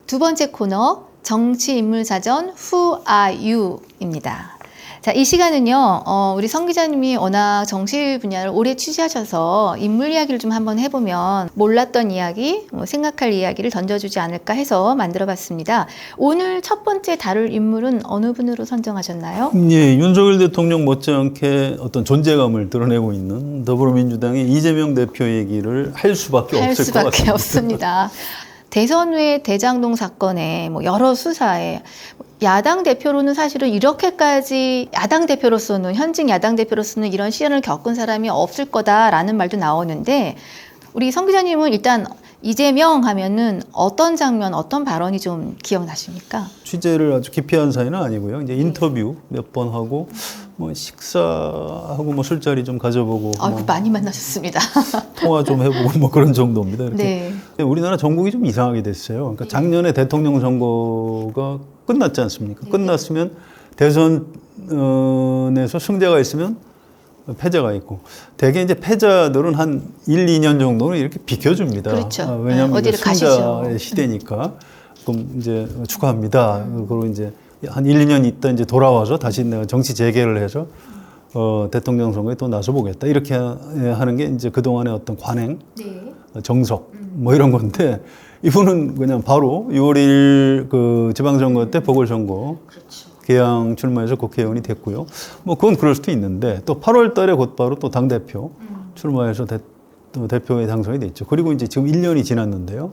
두 번째 코너 정치인물사전 Who are you입니다. 자, 이 시간은요, 우리 성 기자님이 워낙 정치 분야를 오래 취재하셔서 인물 이야기를 좀 한번 해보면 몰랐던 이야기, 생각할 이야기를 던져주지 않을까 해서 만들어봤습니다. 오늘 첫 번째 다룰 인물은 어느 분으로 선정하셨나요? 예, 윤석열 대통령 못지않게 어떤 존재감을 드러내고 있는 더불어민주당의 이재명 대표 얘기를 할 수밖에 없을 것 같습니다. 없습니다. 대선 후에 대장동 사건에 여러 수사에 야당 대표로는 사실은 이렇게까지 현직 야당 대표로서는 이런 시련을 겪은 사람이 없을 거다라는 말도 나오는데 우리 성 기자님은 일단 이재명 하면은 어떤 장면, 어떤 발언이 좀 기억나십니까? 취재를 아주 깊이 한 사이는 아니고요. 이제 인터뷰 몇 번 하고 식사하고 술자리 좀 가져보고 많이 만나셨습니다. 통화 좀 해보고 그런 정도입니다. 이렇게. 네. 우리나라 정국이 좀 이상하게 됐어요. 그러니까 작년에 대통령 선거가 끝났지 않습니까? 네. 끝났으면 대선에서 승자가 있으면 패자가 있고 대개 이제 패자들은 한 1, 2년 정도는 이렇게 비켜줍니다. 그렇죠. 왜냐하면 어디를 승자의 시대니까 그럼 이제 축하합니다. 그리고 이제 한 1, 2년 있다 이제 돌아와서 다시 내가 정치 재개를 해서 대통령 선거에 또 나서 보겠다. 이렇게 하는 게 이제 그동안의 어떤 관행, 네. 정석 이런 건데 이분은 그냥 바로 6월 1일 그 지방선거 때 보궐선거 그렇죠. 개항 출마해서 국회의원이 됐고요. 그건 그럴 수도 있는데 또 8월 달에 곧바로 또 당대표 출마해서 또 대표에 당선이 됐죠. 그리고 이제 지금 1년이 지났는데요.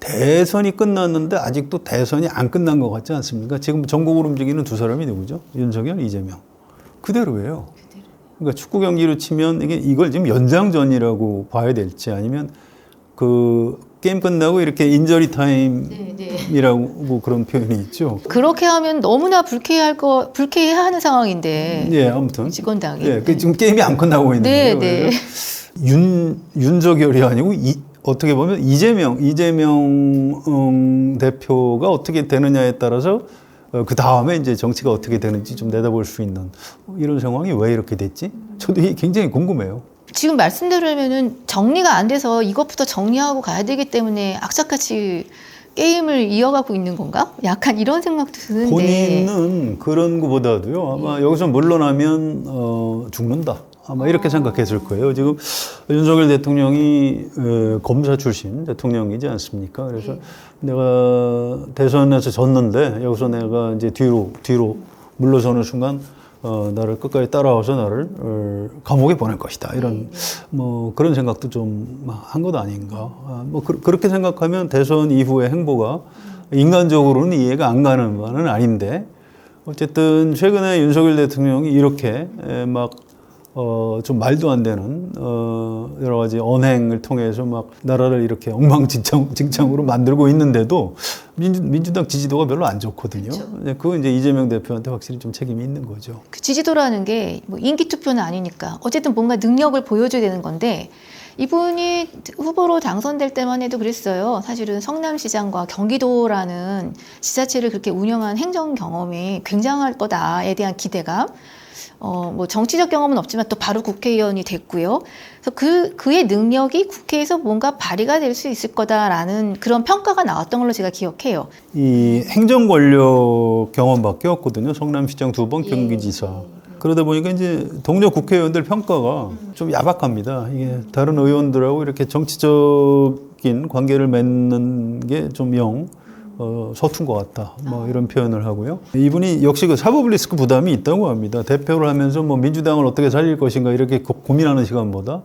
대선이 끝났는데 아직도 대선이 안 끝난 것 같지 않습니까? 지금 전국을 움직이는 두 사람이 누구죠? 윤석열, 이재명. 그대로예요. 그러니까 축구 경기로 치면 이걸 지금 연장전이라고 봐야 될지 아니면 그 게임 끝나고 이렇게 인저리 타임이라고 그런 표현이 있죠. 그렇게 하면 너무나 불쾌해하는 상황인데. 예, 아무튼 직원당이. 예, 지금 게임이 안 끝나고 있는 거예요. 네. 윤석열이 아니고 어떻게 보면 이재명 대표가 어떻게 되느냐에 따라서 그 다음에 이제 정치가 어떻게 되는지 좀 내다볼 수 있는 이런 상황이 왜 이렇게 됐지? 저도 이게 굉장히 궁금해요. 지금 말씀대로면은 정리가 안 돼서 이것부터 정리하고 가야 되기 때문에 악착같이 게임을 이어가고 있는 건가? 약간 이런 생각도 드는데. 본인은 그런 것보다도요. 아마 여기서 물러나면 죽는다. 아마 이렇게 생각했을 거예요. 지금 윤석열 대통령이 검사 출신 대통령이지 않습니까? 그래서 내가 대선에서 졌는데 여기서 내가 이제 뒤로 물러서는 순간 나를 끝까지 따라와서 나를 감옥에 보낼 것이다. 이런 그런 생각도 좀 한 것 아닌가. 그렇게 생각하면 대선 이후의 행보가 인간적으로는 이해가 안 가는 바는 아닌데 어쨌든 최근에 윤석열 대통령이 이렇게 좀 말도 안 되는 여러 가지 언행을 통해서 나라를 이렇게 엉망진창으로 만들고 있는데도 민주당 지지도가 별로 안 좋거든요. 그렇죠. 그건 이제 이재명 대표한테 확실히 좀 책임이 있는 거죠. 그 지지도라는 게 인기 투표는 아니니까 어쨌든 뭔가 능력을 보여줘야 되는 건데 이분이 후보로 당선될 때만 해도 그랬어요. 사실은 성남시장과 경기도라는 지자체를 그렇게 운영한 행정 경험이 굉장할 거다에 대한 기대감. 정치적 경험은 없지만 또 바로 국회의원이 됐고요. 그래서 그의 능력이 국회에서 뭔가 발휘가 될 수 있을 거다라는 그런 평가가 나왔던 걸로 제가 기억해요. 이 행정 권력 경험밖에 없거든요. 성남시장 2번, 경기지사. 그러다 보니까 이제 동료 국회의원들 평가가 좀 야박합니다. 이게 다른 의원들하고 이렇게 정치적인 관계를 맺는 게 좀 서툰 것 같다. 이런 표현을 하고요. 이분이 역시 그 사법 리스크 부담이 있다고 합니다. 대표를 하면서 민주당을 어떻게 살릴 것인가 이렇게 고민하는 시간보다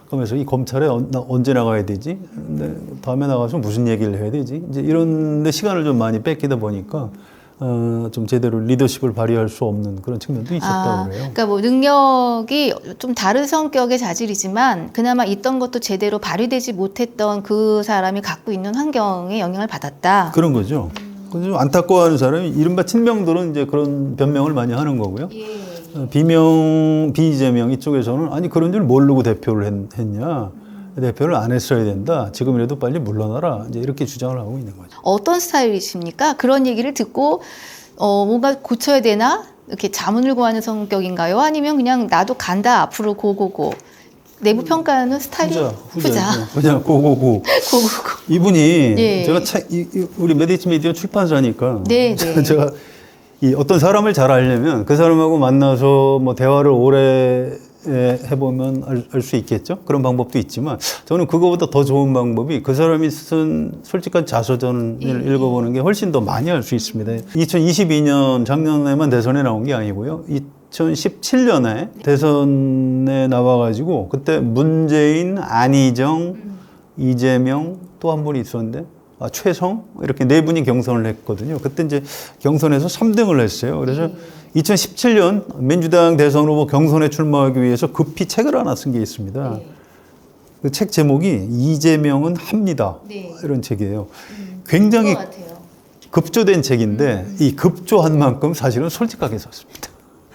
그러면서 이 검찰에 언제 나가야 되지? 근데 다음에 나가서 무슨 얘기를 해야 되지? 이제 이런 데 시간을 좀 많이 뺏기다 보니까 좀 제대로 리더십을 발휘할 수 없는 그런 측면도 있었다고 그래요. 그러니까 능력이 좀 다른 성격의 자질이지만 그나마 있던 것도 제대로 발휘되지 못했던 그 사람이 갖고 있는 환경에 영향을 받았다. 그런 거죠. 좀 안타까워하는 사람이 이른바 친명들은 이제 그런 변명을 많이 하는 거고요. 비이재명 이쪽에서는 아니 그런 줄 모르고 대표를 했냐. 대표를 안 했어야 된다. 지금이라도 빨리 물러나라. 이제 이렇게 주장을 하고 있는 거죠. 어떤 스타일이십니까? 그런 얘기를 듣고 뭔가 고쳐야 되나? 이렇게 자문을 구하는 성격인가요? 아니면 그냥 나도 간다. 앞으로 고고고. 내부 평가는 스타일이 후자. 그냥 고고고. 고고고. 이분이 예. 제가 우리 메디치 미디어 출판사니까 네, 네. 제가 이 어떤 사람을 잘 알려면 그 사람하고 만나서 뭐 대화를 오래 해보면 알 수 있겠죠. 그런 방법도 있지만 저는 그거보다 더 좋은 방법이 그 사람이 쓴 솔직한 자서전을 읽어보는 게 훨씬 더 많이 알 수 있습니다. 2022년 작년에만 대선에 나온 게 아니고요. 2017년에 대선에 나와가지고 그때 문재인, 안희정, 이재명 또 한 분이 있었는데 최성 이렇게 네 분이 경선을 했거든요. 그때 이제 경선에서 3등을 했어요. 그래서 2017년 민주당 대선 후보 경선에 출마하기 위해서 급히 책을 하나 쓴 게 있습니다. 그 책 제목이 이재명은 합니다. 이런 책이에요. 굉장히 급조된 책인데 이 급조한 만큼 사실은 솔직하게 썼습니다.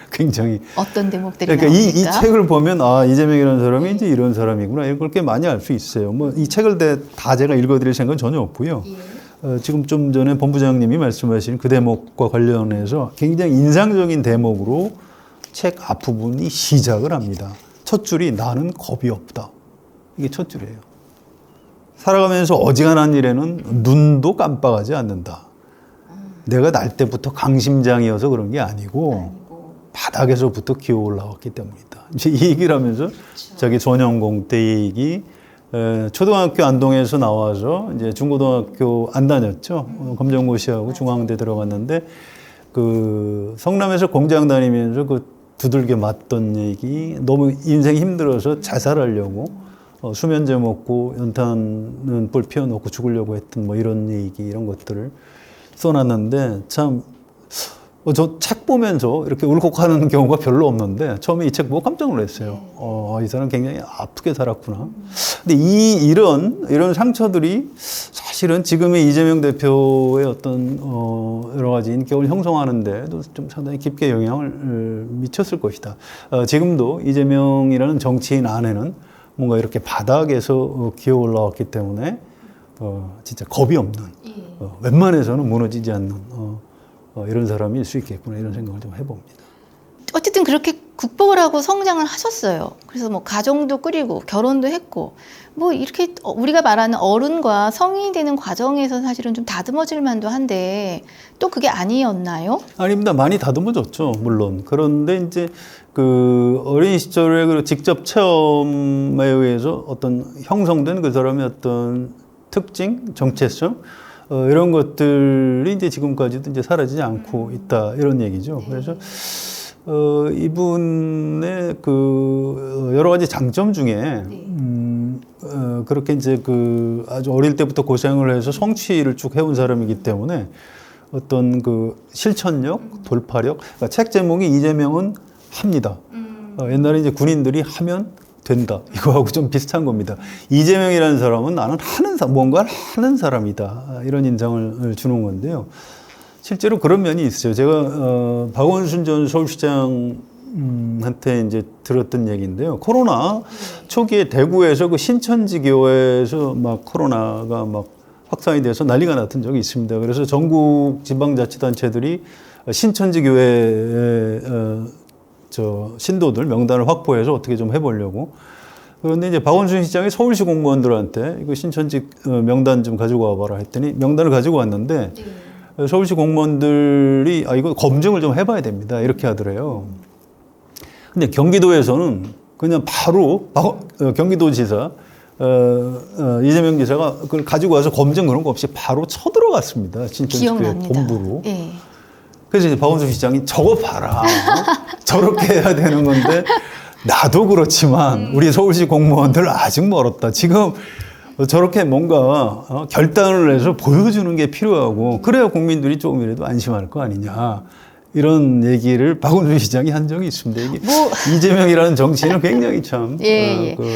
굉장히 어떤 대목들이 그러니까 나옵니까? 이 책을 보면 이재명이라는 사람이 이제 이런 사람이구나 이걸 꽤 많이 알 수 있어요. 뭐 이 책을 다 제가 읽어드릴 생각은 전혀 없고요. 지금 좀 전에 본부장님이 말씀하신 그 대목과 관련해서 굉장히 인상적인 대목으로 책 앞부분이 시작을 합니다. 첫 줄이 나는 겁이 없다. 이게 첫 줄이에요. 살아가면서 어지간한 일에는 눈도 깜빡하지 않는다. 내가 날 때부터 강심장이어서 그런 게 아니고 바닥에서부터 기어 올라왔기 때문이다. 이제 이 얘기를 하면서 자기 전현공 때 얘기, 초등학교 안동에서 나와서 이제 중고등학교 안 다녔죠. 검정고시하고 중앙대 들어갔는데 그 성남에서 공장 다니면서 그 두들겨 맞던 얘기, 너무 인생이 힘들어서 자살하려고 수면제 먹고 연탄은 볼 피워놓고 죽으려고 했던 뭐 이런 얘기, 이런 것들을 써놨는데 참 저 책 보면서 이렇게 울컥하는 경우가 별로 없는데 처음에 이 책 보고 깜짝 놀랐어요. 이 사람 굉장히 아프게 살았구나. 근데 이런 상처들이 사실은 지금의 이재명 대표의 어떤 여러 가지 인격을 형성하는데도 좀 상당히 깊게 영향을 미쳤을 것이다. 지금도 이재명이라는 정치인 안에는 뭔가 이렇게 바닥에서 기어 올라왔기 때문에 진짜 겁이 없는, 웬만해서는 무너지지 않는 이런 사람일 수 있겠구나 이런 생각을 좀 해봅니다. 어쨌든 그렇게 극복을 하고 성장을 하셨어요. 그래서 뭐 가정도 꾸리고 결혼도 했고 뭐 이렇게 우리가 말하는 어른과 성인이 되는 과정에서 사실은 좀 다듬어질 만도 한데 또 그게 아니었나요? 아닙니다. 많이 다듬어졌죠, 물론. 그런데 이제 그 어린 시절에 그 직접 체험에 의해서 어떤 형성된 그 사람의 어떤 특징, 정체성 이런 것들이 이제 지금까지도 이제 사라지지 않고 있다 이런 얘기죠. 그래서 이분의 그 여러 가지 장점 중에 그렇게 이제 그 아주 어릴 때부터 고생을 해서 성취를 쭉 해온 사람이기 때문에 어떤 그 실천력, 돌파력. 그러니까 책 제목이 이재명은 합니다. 옛날에 이제 군인들이 하면 된다. 이거하고 좀 비슷한 겁니다. 이재명이라는 사람은 나는 뭔가를 하는 사람이다. 이런 인상을 주는 건데요. 실제로 그런 면이 있어요. 제가 박원순 전 서울시장한테 이제 들었던 얘기인데요. 코로나 초기에 대구에서 그 신천지 교회에서 막 코로나가 막 확산이 돼서 난리가 났던 적이 있습니다. 그래서 전국 지방자치단체들이 신천지 교회에 신도들 명단을 확보해서 어떻게 좀 해보려고. 그런데 이제 박원순 시장이 서울시 공무원들한테 이거 신천지 명단 좀 가지고 와봐라 했더니 명단을 가지고 왔는데 서울시 공무원들이 이거 검증을 좀 해봐야 됩니다. 이렇게 하더래요. 근데 경기도에서는 그냥 바로 경기도지사 이재명 지사가 그걸 가지고 와서 검증 그런 거 없이 바로 쳐들어갔습니다. 신천지 교회 본부로. 네. 그래서 이제 박원순 시장이 저거 봐라. 저렇게 해야 되는 건데 나도 그렇지만 우리 서울시 공무원들 아직 멀었다. 지금 저렇게 뭔가 결단을 해서 보여주는 게 필요하고 그래야 국민들이 조금이라도 안심할 거 아니냐. 이런 얘기를 박원순 시장이 한 적이 있습니다. 이게 이재명이라는 정치인은 굉장히 참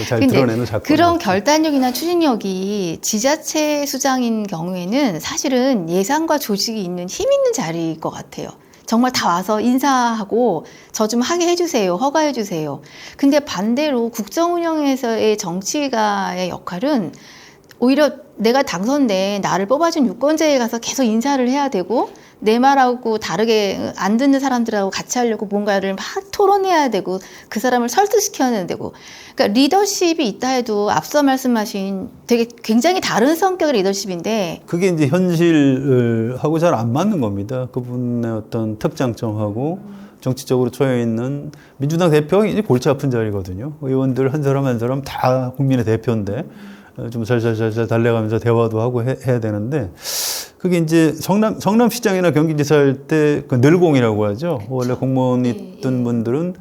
잘 드러내는 사건. 그런 결단력이나 추진력이 지자체 수장인 경우에는 사실은 예산과 조직이 있는 힘 있는 자리일 것 같아요. 정말 다 와서 인사하고 저 좀 하게 해주세요. 허가해주세요. 근데 반대로 국정 운영에서의 정치가의 역할은 오히려 내가 당선돼 나를 뽑아준 유권자에 가서 계속 인사를 해야 되고 내 말하고 다르게 안 듣는 사람들하고 같이 하려고 뭔가를 막 토론해야 되고 그 사람을 설득시켜야 되고 그러니까 리더십이 있다 해도 앞서 말씀하신 되게 굉장히 다른 성격의 리더십인데 그게 이제 현실하고 잘 안 맞는 겁니다. 그분의 어떤 특장점하고 정치적으로 처해 있는 민주당 대표가 이제 골치 아픈 자리거든요. 의원들 한 사람 한 사람 다 국민의 대표인데 좀 살살살살 달래가면서 대화도 하고 해야 되는데 그게 이제 성남시장이나 경기지사 할 때 그 늘공이라고 하죠. 원래 공무원 있던 분들은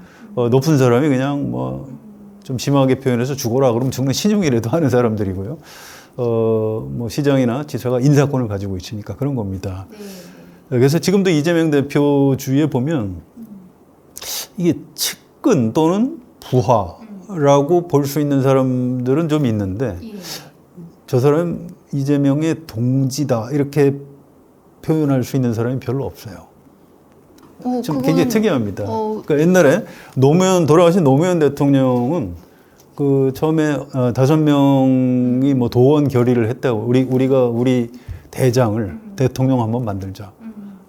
높은 사람이 그냥 뭐 좀 심하게 표현해서 죽어라 그러면 죽는 신용이라도 하는 사람들이고요. 뭐 시장이나 지사가 인사권을 가지고 있으니까 그런 겁니다. 그래서 지금도 이재명 대표 주위에 보면 이게 측근 또는 부하라고 볼 수 있는 사람들은 좀 있는데 저 사람 이재명의 동지다 이렇게 표현할 수 있는 사람이 별로 없어요. 좀 굉장히 특이합니다. 그러니까 옛날에 돌아가신 노무현 대통령은 그 처음에 5명이 뭐 도원 결의를 했다고 우리가 우리 대장을 대통령 한번 만들자.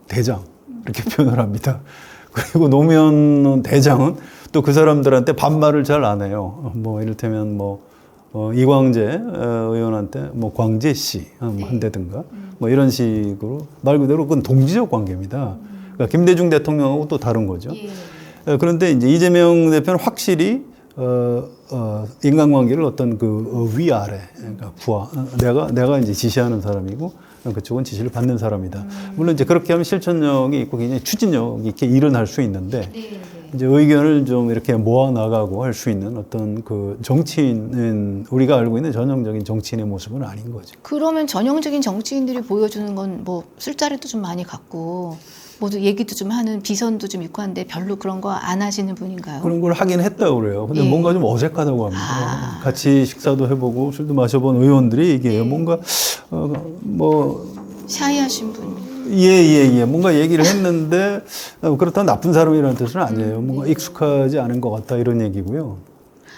대장 이렇게 표현을 합니다. 그리고 노무현 대장은 또 그 사람들한테 반말을 잘 안 해요. 뭐 이를테면 뭐 이광재 의원한테 뭐 광재 씨 한다든가 뭐 이런 식으로 말 그대로 그건 동지적 관계입니다. 그러니까 김대중 대통령하고 또 다른 거죠. 그런데 이제 이재명 대표는 확실히 인간관계를 어떤 그 위아래, 그러니까 부하, 내가 이제 지시하는 사람이고 그쪽은 지시를 받는 사람이다. 물론 이제 그렇게 하면 실천력이 있고 굉장히 추진력이 있게 일은 할 수 있는데 이제 의견을 좀 이렇게 모아 나가고 할 수 있는 어떤 그 정치인은 우리가 알고 있는 전형적인 정치인의 모습은 아닌 거죠. 그러면 전형적인 정치인들이 보여주는 건 뭐 술자리도 좀 많이 갖고 모두 얘기도 좀 하는 비선도 좀 있고 한데 별로 그런 거 안 하시는 분인가요? 그런 걸 하긴 했다고 그래요. 근데 뭔가 좀 어색하다고 합니다. 같이 식사도 해보고 술도 마셔본 의원들이 얘기해요. 뭔가 뭐 샤이하신 분. 예. 뭔가 얘기를 했는데 그렇다면 나쁜 사람이라는 뜻은 아니에요. 뭔가 익숙하지 않은 것 같다 이런 얘기고요.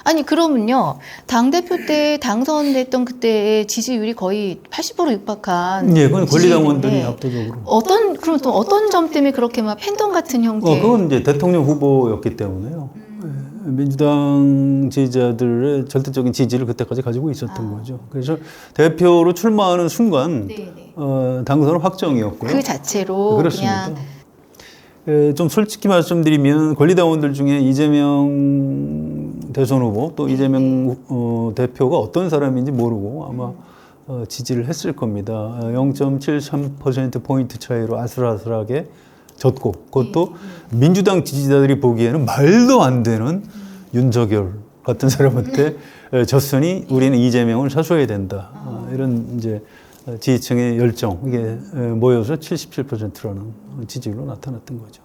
아니 그러면요 당대표 때 당선됐던 그때의 지지율이 거의 80% 육박한 예, 그건 권리당원들이 지지율인데 압도적으로. 그럼 또 어떤 점 때문에 그렇게 막 팬덤 같은 형태? 그건 이제 대통령 후보였기 때문에요. 민주당 지지자들의 절대적인 지지를 그때까지 가지고 있었던 거죠. 그래서 대표로 출마하는 순간 당선은 확정이었고요. 그 자체로 그렇습니다. 그냥 좀 솔직히 말씀드리면 권리당원들 중에 이재명 대선 후보 또 이재명 대표가 어떤 사람인지 모르고 아마 지지를 했을 겁니다. 0.73%포인트 차이로 아슬아슬하게 졌고 그것도 민주당 지지자들이 보기에는 말도 안 되는 윤석열 같은 사람한테 졌으니 우리는 이재명을 사수해야 된다. 이런 이제 지지층의 열정 이게 모여서 77%라는 지지율로 나타났던 거죠.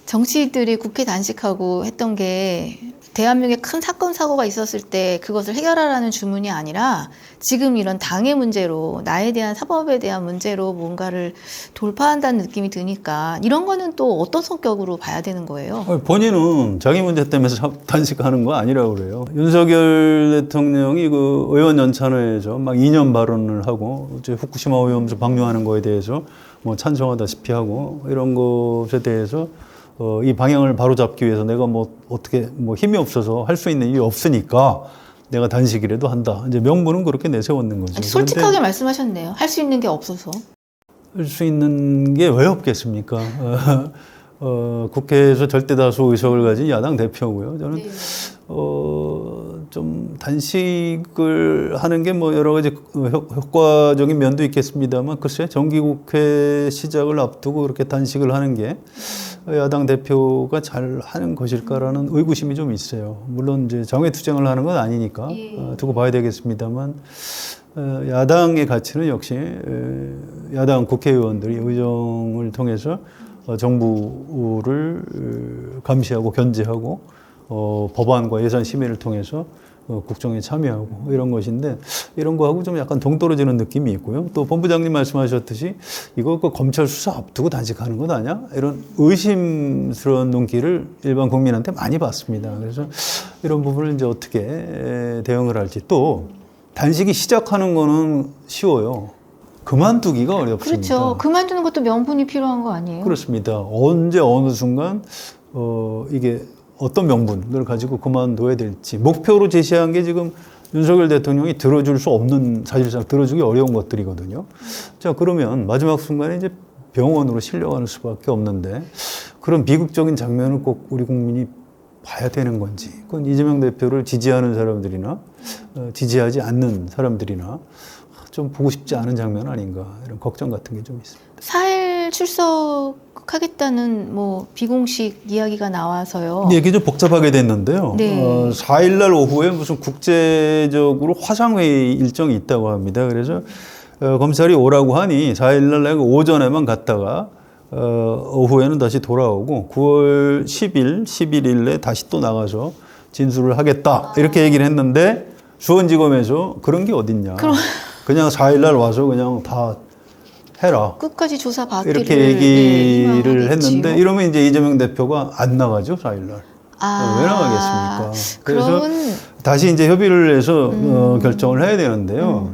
정치인들이 국회 단식하고 했던 게 대한민국에 큰 사건 사고가 있었을 때 그것을 해결하라는 주문이 아니라 지금 이런 당의 문제로 나에 대한 사법에 대한 문제로 뭔가를 돌파한다는 느낌이 드니까 이런 거는 또 어떤 성격으로 봐야 되는 거예요? 본인은 자기 문제 때문에 단식하는 거 아니라고 그래요. 윤석열 대통령이 그 의원 연찬회에서 막 이념 발언을 하고 이제 후쿠시마 오염수 방류하는 거에 대해서 뭐 찬성하다시피 하고 이런 것에 대해서 이 방향을 바로잡기 위해서 내가 뭐 어떻게 뭐 힘이 없어서 할 수 있는 일이 없으니까 내가 단식이라도 한다. 이제 명분은 그렇게 내세웠는 거죠. 솔직하게 말씀하셨네요. 할 수 있는 게 없어서. 할 수 있는 게 왜 없겠습니까? 국회에서 절대 다수 의석을 가진 야당 대표고요. 저는 좀 단식을 하는 게 뭐 여러 가지 효과적인 면도 있겠습니다만 글쎄 정기국회 시작을 앞두고 그렇게 단식을 하는 게 야당 대표가 잘 하는 것일까라는 의구심이 좀 있어요. 물론 이제 장외투쟁을 하는 건 아니니까 두고 봐야 되겠습니다만 야당의 가치는 역시 야당 국회의원들이 의정을 통해서 정부를 감시하고 견제하고 법안과 예산 심의를 통해서 국정에 참여하고 이런 것인데 이런 거하고 좀 약간 동떨어지는 느낌이 있고요. 또 본부장님 말씀하셨듯이 이거 그 검찰 수사 앞두고 단식하는 것 아니야? 이런 의심스러운 눈길을 일반 국민한테 많이 받습니다. 그래서 이런 부분을 이제 어떻게 대응을 할지 또 단식이 시작하는 거는 쉬워요. 그만두기가 어렵습니다. 그렇죠. 그만두는 것도 명분이 필요한 거 아니에요? 그렇습니다. 언제 어느 순간 이게 어떤 명분을 가지고 그만둬야 될지 목표로 제시한 게 지금 윤석열 대통령이 들어줄 수 없는, 사실상 들어주기 어려운 것들이거든요. 자, 그러면 마지막 순간에 이제 병원으로 실려가는 수밖에 없는데 그런 비극적인 장면을 꼭 우리 국민이 봐야 되는 건지, 그건 이재명 대표를 지지하는 사람들이나 지지하지 않는 사람들이나 좀 보고 싶지 않은 장면 아닌가, 이런 걱정 같은 게 좀 있습니다. 4일 출석하겠다는 뭐 비공식 이야기가 나와서요. 얘기 좀 복잡하게 됐는데요. 네. 4일날 오후에 무슨 국제적으로 화상회의 일정이 있다고 합니다. 그래서 검찰이 오라고 하니 4일날 내가 오전에만 갔다가 오후에는 다시 돌아오고 9월 10일, 11일에 다시 또 나가서 진술을 하겠다, 이렇게 얘기를 했는데 수원지검에서 그런 게 어딨냐. 그냥 4일날 와서 그냥 다 해라, 끝까지 조사 받기를 이렇게 얘기를 희망하겠지. 했는데 이러면 이제 이재명 대표가 안 나가죠, 4일날. 왜 나가겠습니까? 그래서 그러면 다시 이제 협의를 해서 결정을 해야 되는데요.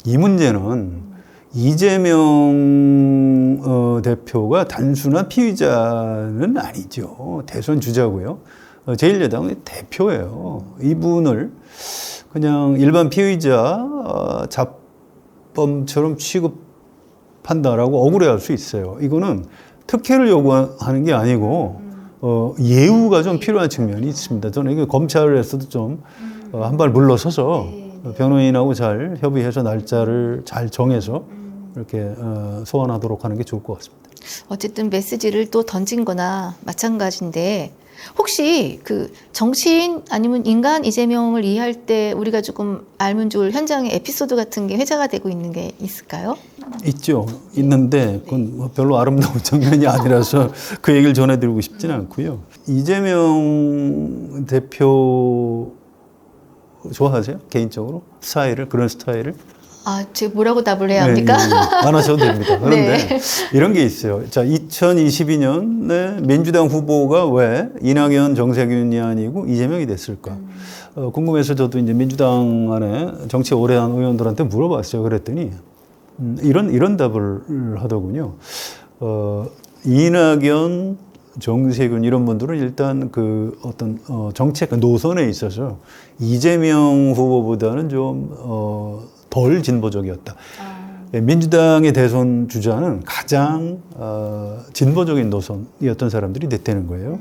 이 문제는 이재명 대표가 단순한 피의자는 아니죠. 대선 주자고요. 제1야당의 대표예요. 이분을 그냥 일반 피의자 잡범처럼 취급한다라고 억울해할 수 있어요. 이거는 특혜를 요구하는 게 아니고 예우가 좀 필요한 측면이 있습니다. 저는 이거 검찰에서도 좀 한 발 물러서서 변호인하고 잘 협의해서 날짜를 잘 정해서 이렇게 소환하도록 하는 게 좋을 것 같습니다. 어쨌든 메시지를 또 던진 거나 마찬가지인데, 혹시 그 정치인 아니면 인간 이재명을 이해할 때 우리가 조금 알면 좋을 현장의 에피소드 같은 게 회자가 되고 있는 게 있을까요? 있죠. 있는데 그건 뭐 별로 아름다운 장면이 아니라서 그 얘기를 전해드리고 싶지는 않고요. 이재명 대표 좋아하세요? 개인적으로? 스타일을, 그런 스타일을? 제가 뭐라고 답을 해야 합니까? 안 하셔도 됩니다. 그런데 네. 이런 게 있어요. 자, 2022년에 민주당 후보가 왜 이낙연, 정세균이 아니고 이재명이 됐을까? 궁금해서 저도 이제 민주당 안에 정치 오래 한 의원들한테 물어봤어요. 그랬더니 이런 답을 하더군요. 이낙연, 정세균 이런 분들은 일단 그 어떤 정책 노선에 있어서 이재명 후보보다는 좀 덜 진보적이었다. 민주당의 대선 주자는 가장 진보적인 노선이었던 사람들이 됐다는 거예요.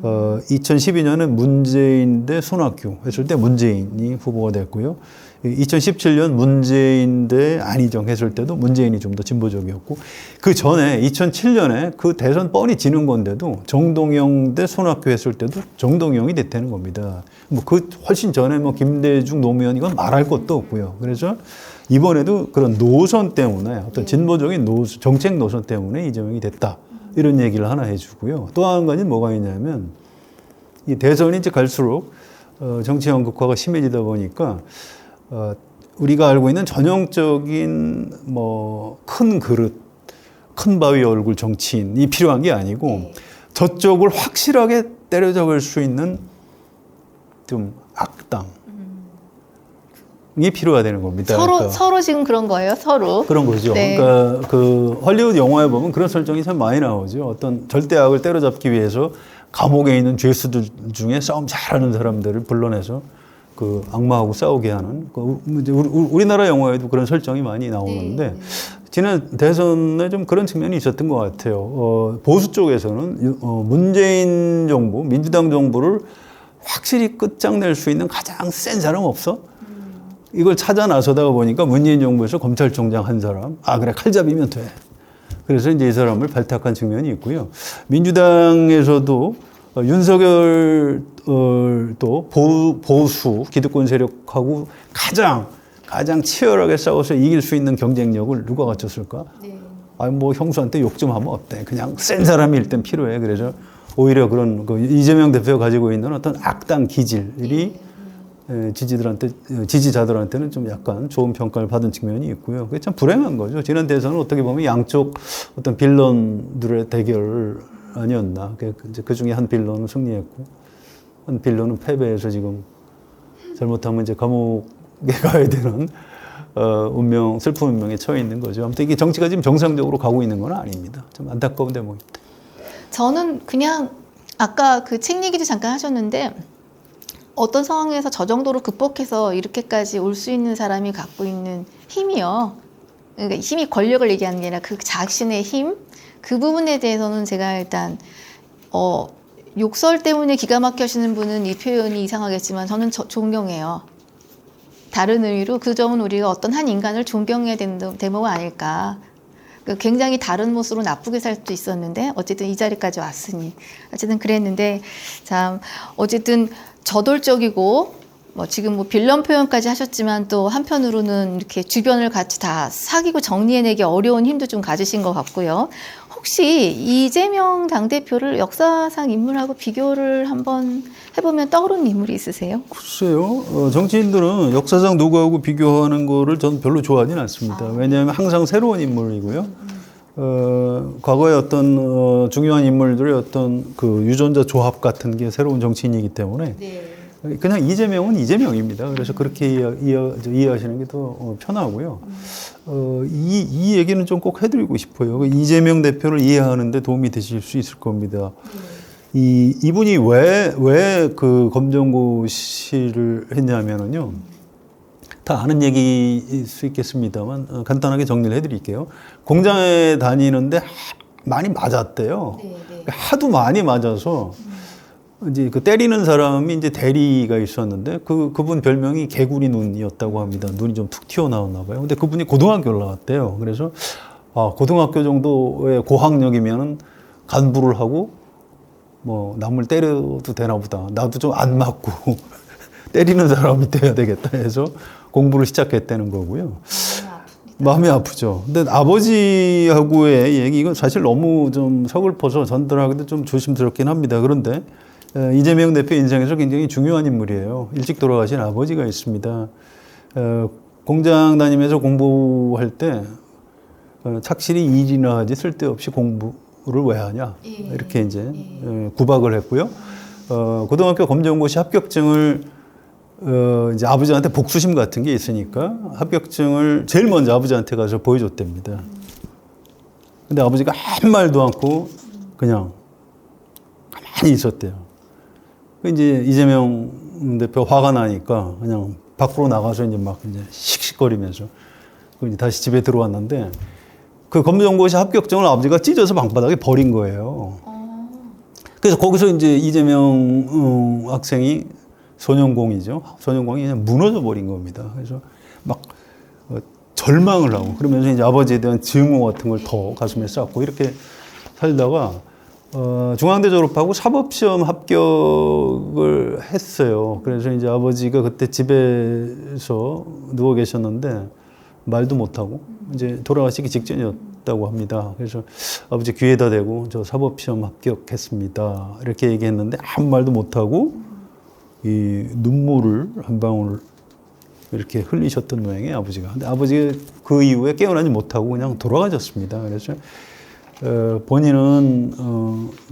2012년에 문재인 대 손학규 했을 때 문재인이 후보가 됐고요. 2017년 문재인 대 안희정 했을 때도 문재인이 좀 더 진보적이었고, 그 전에 2007년에 그 대선 뻔히 지는 건데도 정동영 대 손학규 했을 때도 정동영이 됐다는 겁니다. 뭐 그 훨씬 전에 뭐 김대중, 노무현 이건 말할 것도 없고요. 그래서 이번에도 그런 노선 때문에 어떤 진보적인 정책 노선 때문에 이재명이 됐다, 이런 얘기를 하나 해주고요. 또 한 가지는 뭐가 있냐면, 이 대선이 이제 갈수록 정치 양극화가 심해지다 보니까 우리가 알고 있는 전형적인 뭐 큰 그릇, 큰 바위 얼굴 정치인이 필요한 게 아니고 저쪽을 확실하게 때려잡을 수 있는 좀 악당이 필요하다는 겁니다. 서로 지금 그런 거예요, 서로. 그런 거죠. 네. 그러니까 그 헐리우드 영화에 보면 그런 설정이 참 많이 나오죠. 어떤 절대악을 때려잡기 위해서 감옥에 있는 죄수들 중에 싸움 잘하는 사람들을 불러내서 그 악마하고 싸우게 하는, 우리나라 영화에도 그런 설정이 많이 나오는데 지난 대선에 좀 그런 측면이 있었던 것 같아요. 보수 쪽에서는 문재인 정부, 민주당 정부를 확실히 끝장낼 수 있는 가장 센 사람 없어? 이걸 찾아 나서다가 보니까 문재인 정부에서 검찰총장 한 사람, 그래 칼잡이면 돼. 그래서 이제 이 사람을 발탁한 측면이 있고요. 민주당에서도 윤석열 또 보수 기득권 세력하고 가장 치열하게 싸워서 이길 수 있는 경쟁력을 누가 갖췄을까? 뭐 형수한테 욕 좀 하면 어때? 그냥 센 사람이 일단 필요해. 그래서 오히려 그런 이재명 대표가 가지고 있는 어떤 악당 기질이 지지자들한테는 좀 약간 좋은 평가를 받은 측면이 있고요. 그게 참 불행한 거죠. 지난 대선은 어떻게 보면 양쪽 어떤 빌런들의 대결 아니었나. 그 중에 한 빌런은 승리했고, 한 빌런은 패배해서 지금 잘못하면 이제 감옥에 가야 되는 운명, 슬픈 운명에 처해 있는 거죠. 아무튼 이게 정치가 지금 정상적으로 가고 있는 건 아닙니다. 좀 안타까운 대목입니다. 저는 그냥 아까 그 책 얘기도 잠깐 하셨는데 어떤 상황에서 저 정도로 극복해서 이렇게까지 올 수 있는 사람이 갖고 있는 힘이요. 그러니까 힘이 권력을 얘기하는 게 아니라 그 자신의 힘, 그 부분에 대해서는 제가 일단 욕설 때문에 기가 막혀지는 분은 이 표현이 이상하겠지만 저는 존경해요. 다른 의미로 그 점은 우리가 어떤 한 인간을 존경해야 되는 대목은 아닐까. 굉장히 다른 모습으로 나쁘게 살 수도 있었는데 어쨌든 이 자리까지 왔으니 어쨌든 그랬는데 참 어쨌든 저돌적이고 뭐 지금 뭐 빌런 표현까지 하셨지만 또 한편으로는 이렇게 주변을 같이 다 사귀고 정리해내기 어려운 힘도 좀 가지신 것 같고요. 혹시 이재명 당대표를 역사상 인물하고 비교를 한번 해보면 떠오르는 인물이 있으세요? 글쎄요. 정치인들은 역사상 누구하고 비교하는 거를 저는 별로 좋아하진 않습니다. 왜냐하면 항상 새로운 인물이고요. 과거의 어떤 중요한 인물들의 어떤 그 유전자 조합 같은 게 새로운 정치인이기 때문에 그냥 이재명은 이재명입니다. 그래서 그렇게 이해하시는 게 더 편하고요. 이 얘기는 좀 꼭 해드리고 싶어요. 이재명 대표를 이해하는 데 도움이 되실 수 있을 겁니다. 이분이 왜 그 검정고시를 했냐면은요. 다 아는 얘기일 수 있겠습니다만 간단하게 정리를 해드릴게요. 공장에 다니는데 많이 맞았대요. 하도 많이 맞아서 이제 그 때리는 사람이 이제 대리가 있었는데 그분 별명이 개구리 눈이었다고 합니다. 눈이 좀 툭 튀어나왔나 봐요. 근데 그분이 고등학교를 나왔대요. 그래서 고등학교 정도의 고학력이면은 간부를 하고 뭐 남을 때려도 되나 보다. 나도 좀 안 맞고 때리는 사람이 돼야 되겠다 해서 공부를 시작했다는 거고요. 마음이 아프죠. 근데 아버지하고의 얘기, 이건 사실 너무 좀 서글퍼서 전달하기도 좀 조심스럽긴 합니다. 그런데 이재명 대표 인생에서 굉장히 중요한 인물이에요. 일찍 돌아가신 아버지가 있습니다. 공장 다니면서 공부할 때 착실히 일이나 하지 쓸데없이 공부를 왜 하냐 이렇게 이제 구박을 했고요. 고등학교 검정고시 합격증을 이제 아버지한테 복수심 같은 게 있으니까 합격증을 제일 먼저 아버지한테 가서 보여줬답니다. 근데 아버지가 아무 말도 않고 그냥 가만히 있었대요. 이제 이재명 대표 화가 나니까 그냥 밖으로 나가서 이제 막 이제 씩씩거리면서 이제 다시 집에 들어왔는데 그 검정고시 합격증을 아버지가 찢어서 방바닥에 버린 거예요. 그래서 거기서 이제 이재명 학생이 소년공이죠. 소년공이 그냥 무너져 버린 겁니다. 그래서 막 절망을 하고 그러면서 이제 아버지에 대한 증오 같은 걸 더 가슴에 쌓고 이렇게 살다가 중앙대 졸업하고 사법시험 합격을 했어요. 그래서 이제 아버지가 그때 집에서 누워 계셨는데 말도 못하고 이제 돌아가시기 직전이었다고 합니다. 그래서 아버지 귀에다 대고 저 사법시험 합격했습니다. 이렇게 얘기했는데 아무 말도 못하고 이 눈물을 한 방울 이렇게 흘리셨던 모양이에요, 아버지가. 근데 아버지가 그 이후에 깨어나지 못하고 그냥 돌아가셨습니다. 그래서 본인은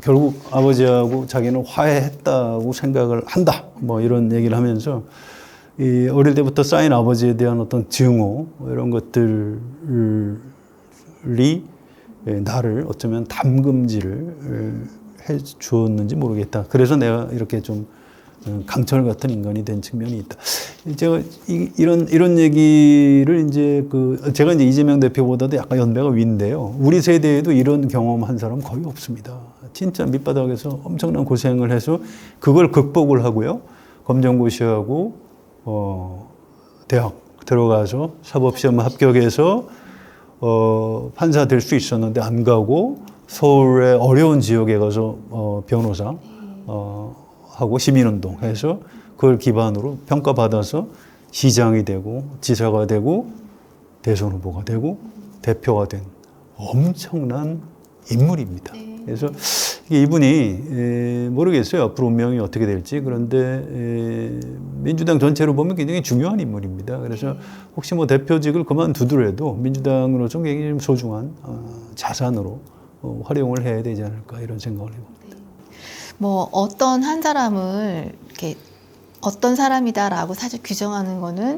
결국 아버지하고 자기는 화해했다고 생각을 한다. 뭐 이런 얘기를 하면서 이 어릴 때부터 쌓인 아버지에 대한 어떤 증오 이런 것들이 나를 어쩌면 담금질을 해 주었는지 모르겠다. 그래서 내가 이렇게 좀 강철 같은 인간이 된 측면이 있다. 제가 이런 얘기를 이제 제가 이제 이재명 대표보다도 약간 연배가 위인데요. 우리 세대에도 이런 경험한 사람 거의 없습니다. 진짜 밑바닥에서 엄청난 고생을 해서 그걸 극복을 하고요. 검정고시하고 대학 들어가서 사법시험 합격해서 판사 될 수 있었는데 안 가고 서울의 어려운 지역에 가서 변호사 하고 시민운동 해서 그걸 기반으로 평가받아서 시장이 되고 지사가 되고 대선 후보가 되고 대표가 된 엄청난 인물입니다. 그래서 이분이 모르겠어요. 앞으로 운명이 어떻게 될지. 그런데 민주당 전체로 보면 굉장히 중요한 인물입니다. 그래서 혹시 뭐 대표직을 그만두더라도 민주당으로서 굉장히 소중한 자산으로 활용을 해야 되지 않을까 이런 생각을 해봅니다. 뭐 어떤 한 사람을 이렇게 어떤 사람이다라고 사실 규정하는 거는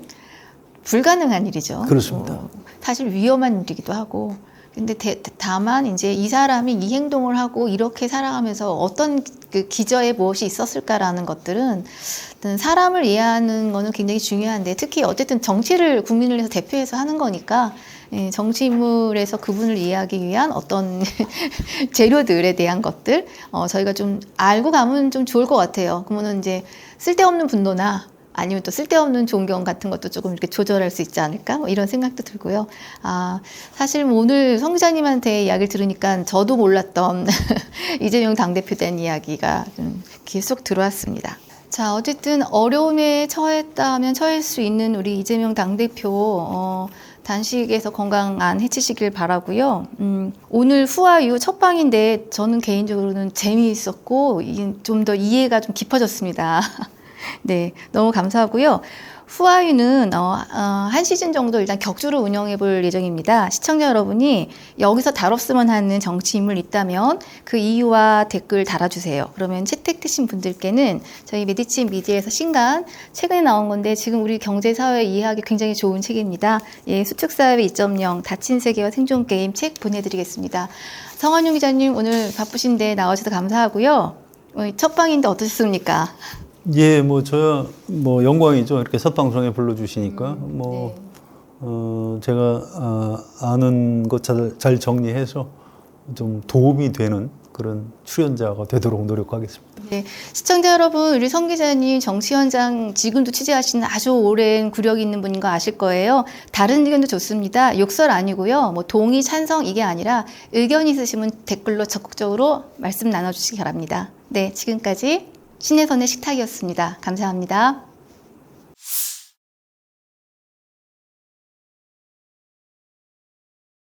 불가능한 일이죠. 그렇습니다. 사실 위험한 일이기도 하고. 근데 다만 이제 이 사람이 이 행동을 하고 이렇게 살아가면서 어떤 그 기저에 무엇이 있었을까라는 것들은 사람을 이해하는 거는 굉장히 중요한데, 특히 어쨌든 정치를 국민을 위해서 대표해서 하는 거니까 정치 인물에서 그분을 이해하기 위한 어떤 재료들에 대한 것들 저희가 좀 알고 가면 좀 좋을 것 같아요. 그러면 이제 쓸데없는 분노나 아니면 또 쓸데없는 존경 같은 것도 조금 이렇게 조절할 수 있지 않을까? 뭐 이런 생각도 들고요. 사실 뭐 오늘 성 기자님한테 이야기를 들으니까 저도 몰랐던 이재명 당대표에 대한 이야기가 좀 계속 들어왔습니다. 자, 어쨌든 어려움에 처했다면 처할 수 있는 우리 이재명 당대표, 단식에서 건강 해치시길 바라고요. 오늘 후아유 첫 방인데 저는 개인적으로는 재미있었고 좀 더 이해가 좀 깊어졌습니다. 네, 너무 감사하고요. 후아유는 한 시즌 정도 일단 격주로 운영해 볼 예정입니다. 시청자 여러분이 여기서 다뤘으면 하는 정치 인물 있다면 그 이유와 댓글 달아주세요. 그러면 채택되신 분들께는 저희 메디치 미디어에서 신간 최근에 나온 건데 지금 우리 경제 사회 이해하기 굉장히 좋은 책입니다. 예, 수축사회 2.0 닫힌 세계와 생존 게임 책 보내드리겠습니다. 성한용 기자님 오늘 바쁘신데 나와주셔서 감사하고요. 첫 방인데 어떠셨습니까? 예, 뭐 저야 뭐 영광이죠. 이렇게 첫 방송에 불러주시니까 뭐 제가 아는 것 잘 정리해서 좀 도움이 되는 그런 출연자가 되도록 노력하겠습니다. 네, 시청자 여러분, 우리 성 기자님 정치 현장 지금도 취재하시는 아주 오랜 구력이 있는 분인 거 아실 거예요. 다른 의견도 좋습니다. 욕설 아니고요. 뭐 동의, 찬성 이게 아니라 의견이 있으시면 댓글로 적극적으로 말씀 나눠주시기 바랍니다. 네, 지금까지 신혜선의 식탁이었습니다. 감사합니다.